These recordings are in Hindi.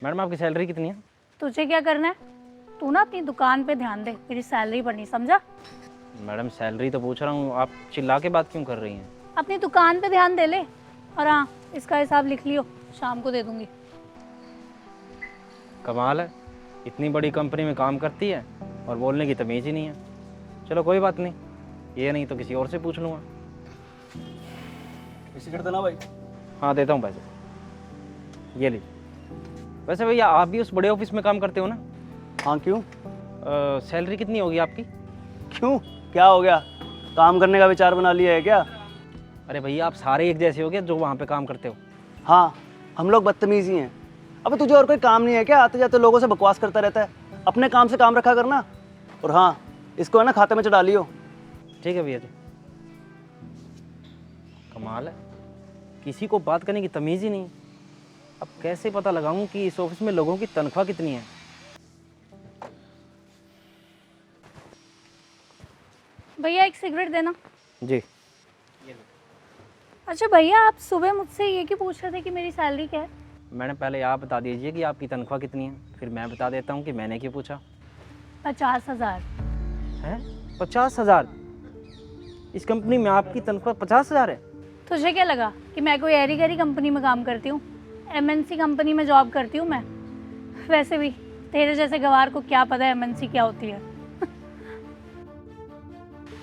मैडम आपकी सैलरी कितनी है? तुझे क्या करना है? तू ना अपनी दुकान पे ध्यान दे, मेरी सैलरी पर नहीं, समझा? मैडम सैलरी तो पूछ रहा हूँ, आप चिल्ला के बात क्यों कर रही हैं? अपनी दुकान पे ध्यान दे ले। और हाँ, इसका हिसाब लिख लियो, शाम को दे दूंगी। कमाल है, इतनी बड़ी कंपनी में काम करती है और बोलने की तमीज़ ही नहीं है। चलो कोई बात नहीं, ये नहीं तो किसी और से पूछ लूँगा। इसी करते ना भाई। हाँ देता हूँ पैसे, ये लीजिए। वैसे भैया आप भी उस बड़े ऑफिस में काम करते हो ना? हाँ क्यों? सैलरी कितनी होगी आपकी? क्यों, क्या हो गया? काम करने का विचार बना लिया है क्या? अरे भैया आप सारे एक जैसे हो गए जो वहाँ पे काम करते हो। हाँ, हम लोग बदतमीज ही हैं। अबे तुझे और कोई काम नहीं है क्या? आते जाते लोगों से बकवास करता रहता है। अपने काम से काम रखा करना। और हाँ, इसको है ना खाते में चढ़ा लियो। ठीक है भैया जी। कमाल है, किसी को बात करने की तमीज़ ही नहीं। अब कैसे पता लगाऊं कि इस ऑफिस में लोगों की तनख्वाह कितनी है? भैया एक सिगरेट देना। जी। अच्छा भैया, आप सुबह मुझसे ये क्यों पूछ रहे थे कि मेरी सैलरी क्या है? मैडम पहले आप बता दीजिए कि आपकी तनख्वाह कितनी है, फिर मैं बता देता हूँ कि मैंने क्यों पूछा। 50,000। है 50,000? इस कंपनी में आपकी तनख्वाह 50,000 है? तुझे क्या लगा कि मैं कोई ऐरी गैरी कंपनी में काम करती हूँ? MNC कंपनी में जॉब करती हूँ मैं। वैसे भी तेरे जैसे गवार को क्या पता है MNC क्या होती है।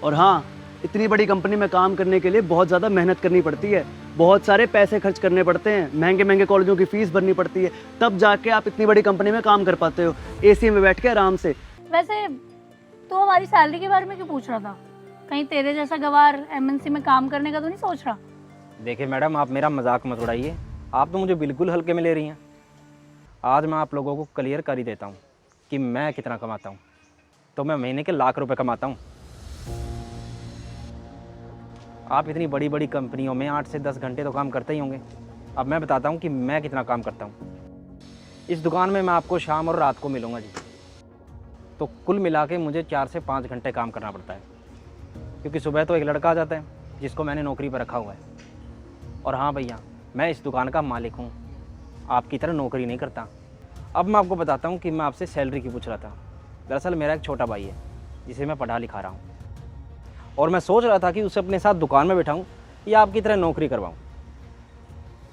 और हाँ, इतनी बड़ी कंपनी में काम करने के लिए बहुत ज़्यादा मेहनत करनी पड़ती है, बहुत सारे पैसे खर्च करने पड़ते हैं, महंगे महंगे कॉलेजों की फीस भरनी पड़ती है, तब जाके आप इतनी बड़ी कंपनी में काम कर पाते हो, AC में बैठ के आराम से। वैसे तो हमारी सैलरी के बारे में क्यों पूछ रहा था? कहीं तेरे जैसा गवार MNC में काम करने का तो नहीं सोच रहा? देखिए मैडम, आप मेरा मजाक मत उड़ाइए, आप तो मुझे बिल्कुल हल्के में ले रही हैं। आज मैं आप लोगों को क्लियर कर ही देता हूँ कि मैं कितना कमाता हूँ। तो मैं महीने के लाख रुपए कमाता हूँ। आप इतनी बड़ी बड़ी कंपनियों में 8 से 10 घंटे तो काम करते ही होंगे। अब मैं बताता हूँ कि मैं कितना काम करता हूँ। इस दुकान में मैं आपको शाम और रात को मिलूँगा जी, तो कुल मिला के मुझे 4 से 5 घंटे काम करना पड़ता है, क्योंकि सुबह तो एक लड़का आ जाता है जिसको मैंने नौकरी पर रखा हुआ है। और हाँ भैया, मैं इस दुकान का मालिक हूँ, आपकी तरह नौकरी नहीं करता। अब मैं आपको बताता हूँ कि मैं आपसे सैलरी की पूछ रहा था। दरअसल मेरा एक छोटा भाई है जिसे मैं पढ़ा लिखा रहा हूँ, और मैं सोच रहा था कि उसे अपने साथ दुकान में बैठाऊँ या आपकी तरह नौकरी करवाऊँ।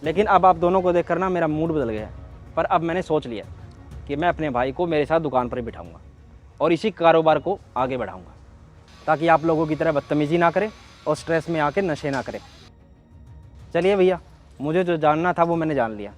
लेकिन अब आप दोनों को देख कर ना मेरा मूड बदल गया है। पर अब मैंने सोच लिया कि मैं अपने भाई को मेरे साथ दुकान पर ही बिठाऊँगा और इसी कारोबार को आगे बढ़ाऊँगा, ताकि आप लोगों की तरह बदतमीज़ी ना करे और स्ट्रेस में आके नशे ना करे। चलिए भैया, मुझे जो जानना था वो मैंने जान लिया।